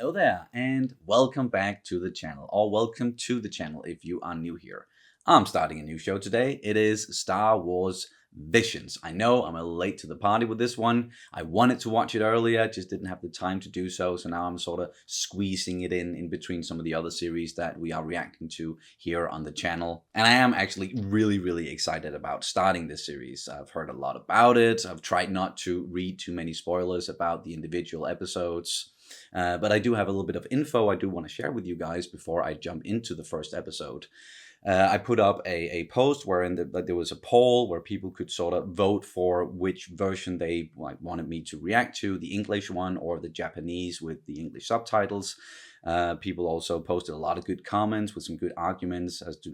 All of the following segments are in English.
Hello there, and welcome back to the channel, or welcome to the channel if you are new here. I'm starting a new show today. It is Star Wars Visions. I know I'm a little late to the party with this one. I wanted to watch it earlier, just didn't have the time to do so, so now I'm sort of squeezing it in between some of the other series that we are reacting to here on the channel. And I am actually really excited about starting this series. I've heard a lot about it. I've tried not to read too many spoilers about the individual episodes. But I do have a little bit of info I do want to share with you guys before I jump into the first episode. I put up a post wherein there was a poll where people could sort of vote for which version they wanted me to react to, the English one or the Japanese with the English subtitles. People also posted a lot of good comments with some good arguments as to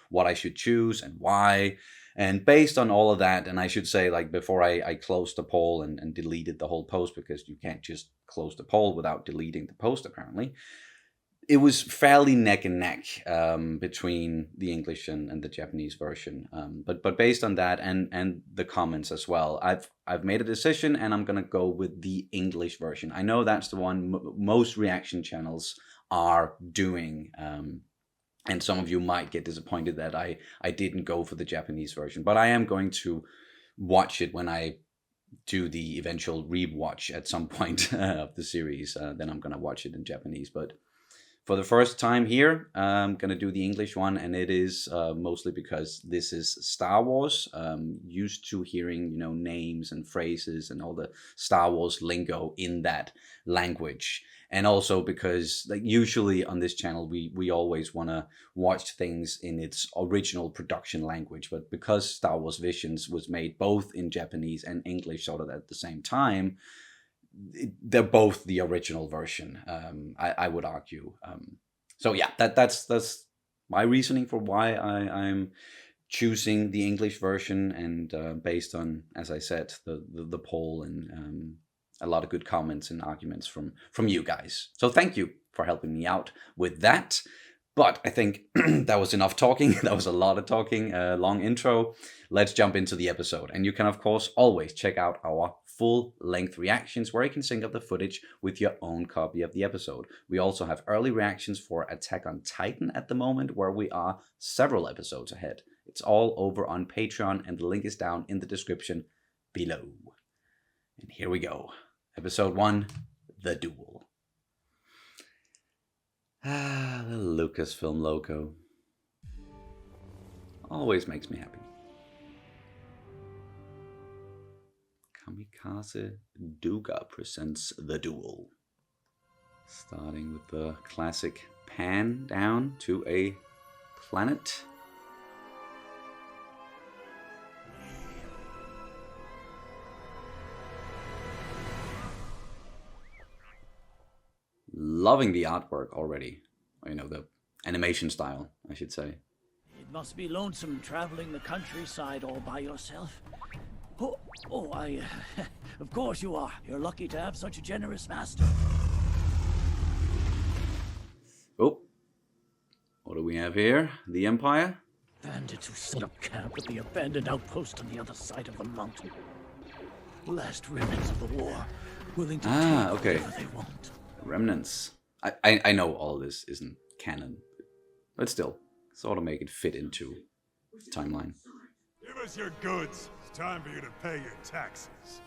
what I should choose and why. And based on all of that, and I should say, before I closed the poll and deleted the whole post, because you can't just close the poll without deleting the post, apparently, it was fairly neck and neck between the English and the Japanese version. But based on that and the comments as well, I've made a decision, and I'm gonna go with the English version. I know that's the one most reaction channels are doing. And some of you might get disappointed that I didn't go for the Japanese version. But I am going to watch it when I do the eventual rewatch at some point of the series. Then I'm going to watch it in Japanese. But for the first time here, I'm going to do the English one. And it is mostly because this is Star Wars. Used to hearing, names and phrases and all the Star Wars lingo in that language. And also because usually on this channel, we always want to watch things in its original production language. But because Star Wars Visions was made both in Japanese and English sort of at the same time, they're both the original version, I would argue. So yeah, that's my reasoning for why I'm choosing the English version, and based on, as I said, the poll and a lot of good comments and arguments from you guys. So thank you for helping me out with that. But I think that was enough talking. That was a lot of talking, long intro. Let's jump into the episode. And you can, of course, always check out our full-length reactions where you can sync up the footage with your own copy of the episode. We also have early reactions for Attack on Titan at the moment, where we are several episodes ahead. It's all over on Patreon, and the link is down in the description below. And here we go. Episode 1, The Duel. Ah, the Lucasfilm logo. Always makes me happy. Kamikaze Duga presents The Duel. Starting with the classic pan down to a planet. Loving the artwork already. The animation style, I should say. It must be lonesome traveling the countryside all by yourself. Of course you are. You're lucky to have such a generous master. Oh, what do we have here? The Empire? Bandits who set up camp at the abandoned outpost on the other side of the mountain. Last remnants of the war, willing to take okay. whatever they want. Remnants. I know all this isn't canon, but still, sort of make it fit into the timeline. Give us your goods. It's time for you to pay your taxes.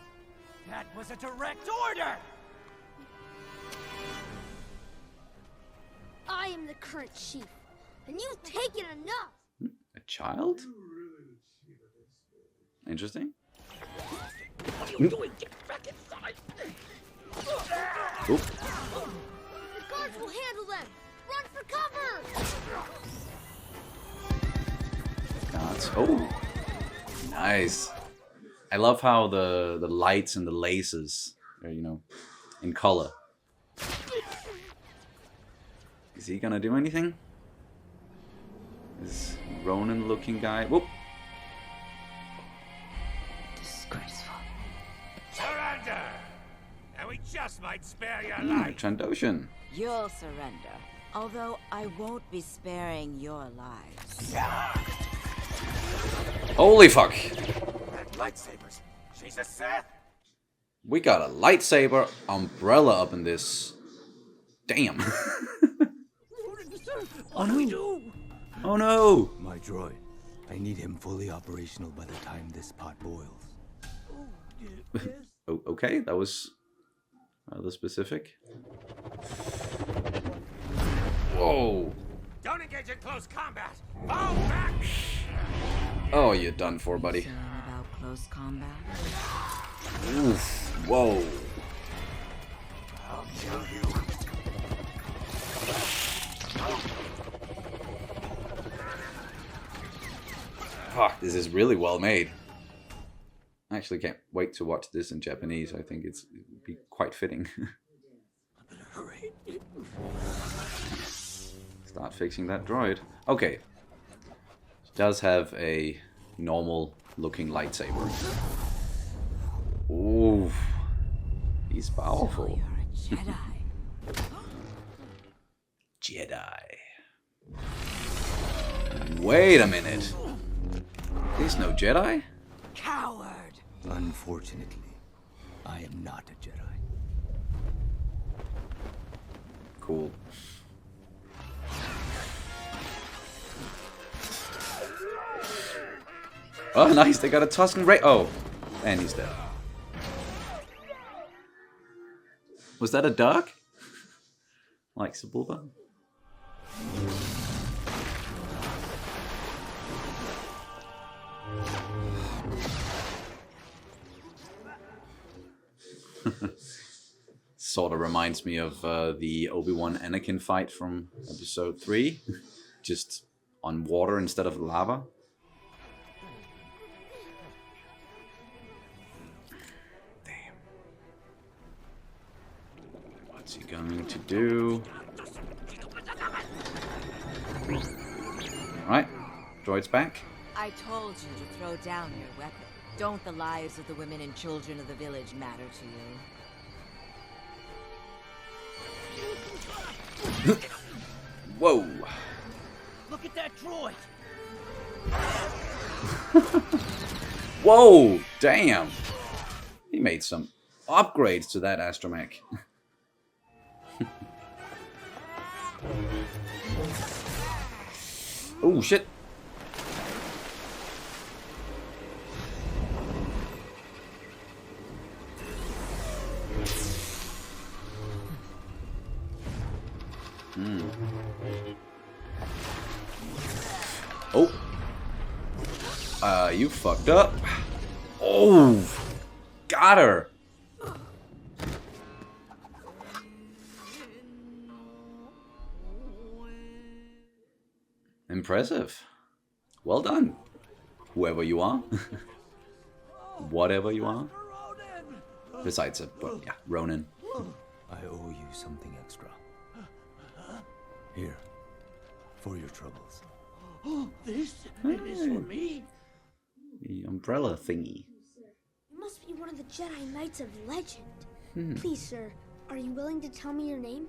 That was a direct order! I am the current chief, and you've taken enough! A child? Interesting. What are you doing? Get back inside! Oop. The guards will handle them! Run for cover! Gods. Oh, nice. I love how the lights and the lasers are, in color. Is he gonna do anything? This Ronin-looking guy. Whoop. Disgraceful. Surrender! And we just might spare your life. Trandoshan. You'll surrender, although I won't be sparing your lives. Holy fuck. Lightsabers. She's a Sith. We got a lightsaber umbrella up in this. Damn. What do we do? Oh no. My droid. I need him fully operational by the time this pot boils. Oh, okay, that was rather specific. Whoa. Don't engage in close combat. Fall back. Oh, you're done for, buddy. Saying about close combat? Oof. Whoa. I'll kill you. Fuck, this is really well made. I actually can't wait to watch this in Japanese. I think it'd be quite fitting. Hurry. Start fixing that droid. Okay. It does have a normal looking lightsaber. Ooh. He's So powerful. you're a Jedi. Jedi. Wait a minute. He's no Jedi? Coward! Unfortunately, I am not a Jedi. Cool. Oh, nice. They got a Tusken Ray. Oh, and he's dead. Was that a duck? Like Sebulba? Sort of reminds me of the Obi-Wan Anakin fight from episode 3. Just on water instead of lava. Damn. What's he going to do? Alright, droid's back. I told you to throw down your weapon. Don't the lives of the women and children of the village matter to you? Whoa. Look at that droid. Whoa, damn. He made some upgrades to that astromech. Oh, shit. Oh. You fucked up. Oh. Got her. Impressive. Well done. Whoever you are. Whatever you are. Besides it, but yeah, Ronin. I owe you something extra. Here, for your troubles. This is for me. The umbrella thingy. You must be one of the Jedi Knights of legend. Please, sir, are you willing to tell me your name?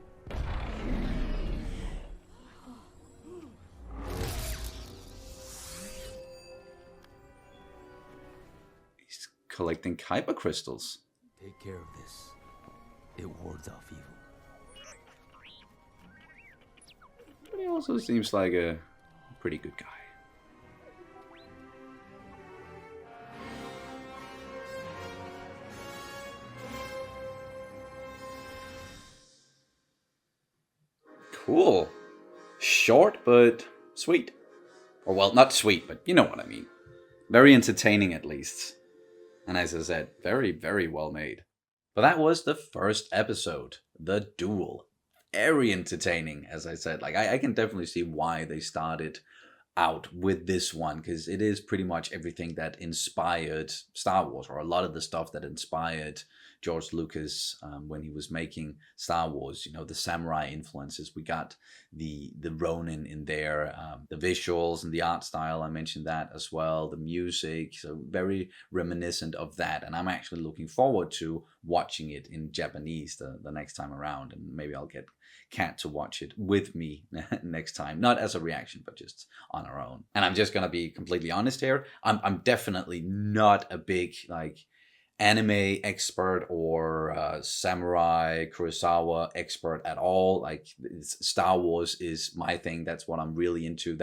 He's collecting Kyber crystals. Take care of this. It wards off evil. But he also seems like a pretty good guy. Cool. Short, but sweet. Or, well, not sweet, but you know what I mean. Very entertaining, at least. And as I said, very, very well made. But that was the first episode, The Duel. Very entertaining, as I said. Like, I can definitely see why they started out with this one, because it is pretty much everything that inspired Star Wars, or a lot of the stuff that inspired George Lucas when he was making Star Wars. You know, the samurai influences. We got the Ronin in there, the visuals and the art style. I mentioned that as well. The music, so very reminiscent of that. And I'm actually looking forward to watching it in Japanese the next time around, and maybe I'll get Kat to watch it with me next time, not as a reaction, but just on our own. And I'm just gonna be completely honest here. I'm definitely not a big like anime expert or samurai Kurosawa expert at all. Like Star Wars is my thing. That's what I'm really into.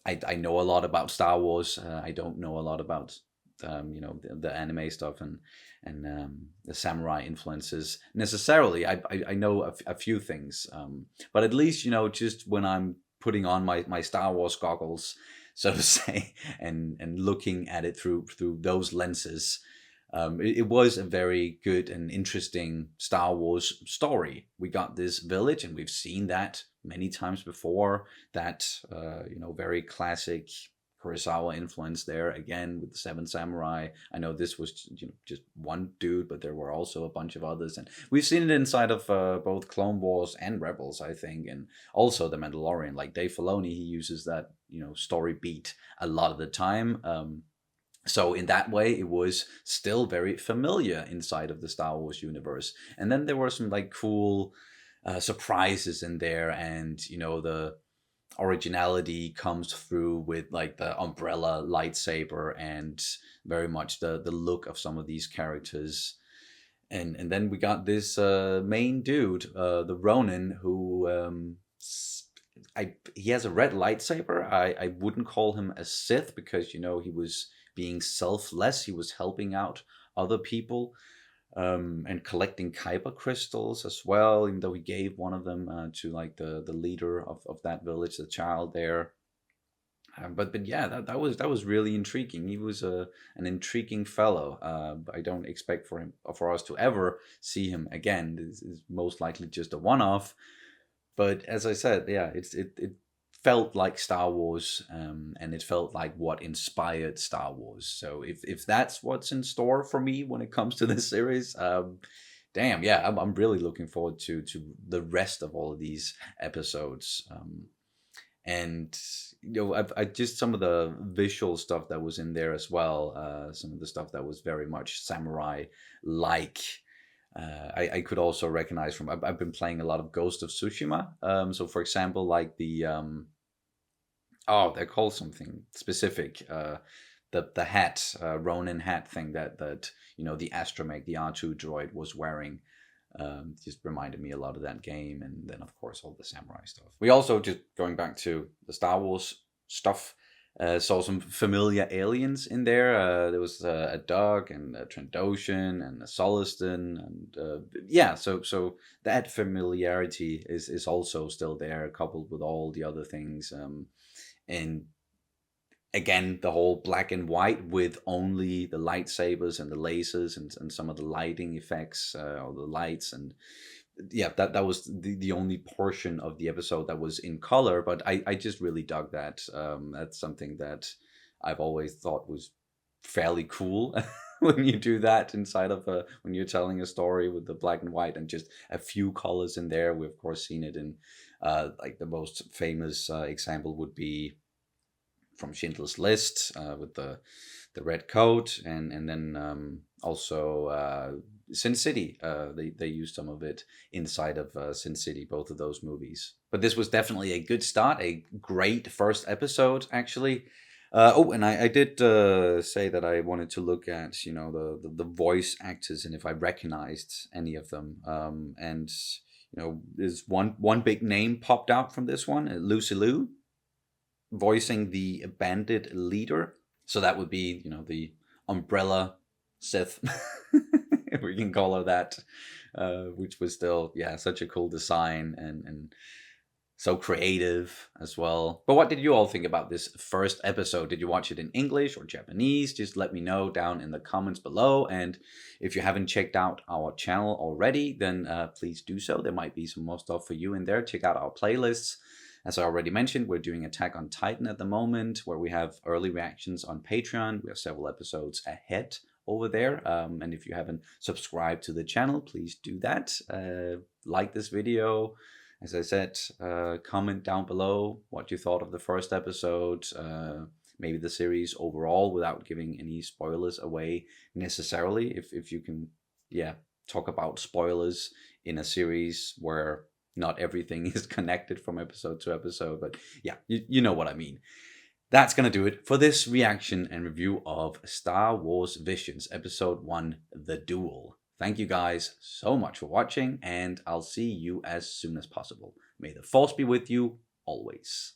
I know a lot about Star Wars. I don't know a lot about the anime stuff and the samurai influences necessarily. I know a few things, but at least just when I'm putting on my Star Wars goggles, so to say, and looking at it through those lenses. It was a very good and interesting Star Wars story. We got this village, and we've seen that many times before. That very classic Kurosawa influence there again with the Seven Samurai. I know this was just one dude, but there were also a bunch of others, and we've seen it inside of both Clone Wars and Rebels, I think, and also The Mandalorian. Like Dave Filoni, he uses that story beat a lot of the time. So in that way, it was still very familiar inside of the Star Wars universe. And then there were some like cool surprises in there, and the originality comes through with like the umbrella lightsaber and very much the look of some of these characters. And then we got this main dude, the Ronin, who he has a red lightsaber. I wouldn't call him a Sith because he was being selfless. He was helping out other people and collecting Kyber crystals as well, even though he gave one of them to like the leader of that village, the child there. But yeah, that was really intriguing. He was an intriguing fellow. I don't expect for us to ever see him again. This is most likely just a one-off. But as I said, yeah, it felt like Star Wars, and it felt like what inspired Star Wars. So if that's what's in store for me when it comes to this series, damn, yeah, I'm really looking forward to the rest of all of these episodes. And I just some of the visual stuff that was in there as well. Some of the stuff that was very much samurai like. I could also recognize from I've been playing a lot of Ghost of Tsushima. So for example, like the they're called something specific. The hat, Ronin hat thing that the astromech, the R2 droid was wearing. Just reminded me a lot of that game, and then of course all the samurai stuff. We also, just going back to the Star Wars stuff, saw some familiar aliens in there. There was a Dug and a Trandoshan and a Soliston, and yeah, so that familiarity is also still there, coupled with all the other things, and again, the whole black and white with only the lightsabers and the lasers and some of the lighting effects, or the lights. And yeah, that was the only portion of the episode that was in color, but I just really dug that. That's something that I've always thought was fairly cool when you do that inside of when you're telling a story with the black and white and just a few colors in there. We've of course seen it in like the most famous example would be from Schindler's List, with the red coat, and then also Sin City. They used some of it inside of Sin City, both of those movies. But this was definitely a good start, a great first episode, actually. And I did say that I wanted to look at the voice actors and if I recognized any of them. And there's one big name popped out from this one, Lucy Liu, voicing the bandit leader. So that would be, the Umbrella Sith, if we can call her that, which was still, yeah, such a cool design and so creative as well. But what did you all think about this first episode? Did you watch it in English or Japanese? Just let me know down in the comments below. And if you haven't checked out our channel already, then please do so. There might be some more stuff for you in there. Check out our playlists. As I already mentioned, we're doing Attack on Titan at the moment, where we have early reactions on Patreon. We have several episodes ahead over there. And if you haven't subscribed to the channel, please do that. Like this video. As I said, comment down below what you thought of the first episode, maybe the series overall, without giving any spoilers away necessarily. If you can, yeah, talk about spoilers in a series where not everything is connected from episode to episode, but yeah, you know what I mean. That's going to do it for this reaction and review of Star Wars Visions Episode 1, The Duel. Thank you guys so much for watching, and I'll see you as soon as possible. May the Force be with you always.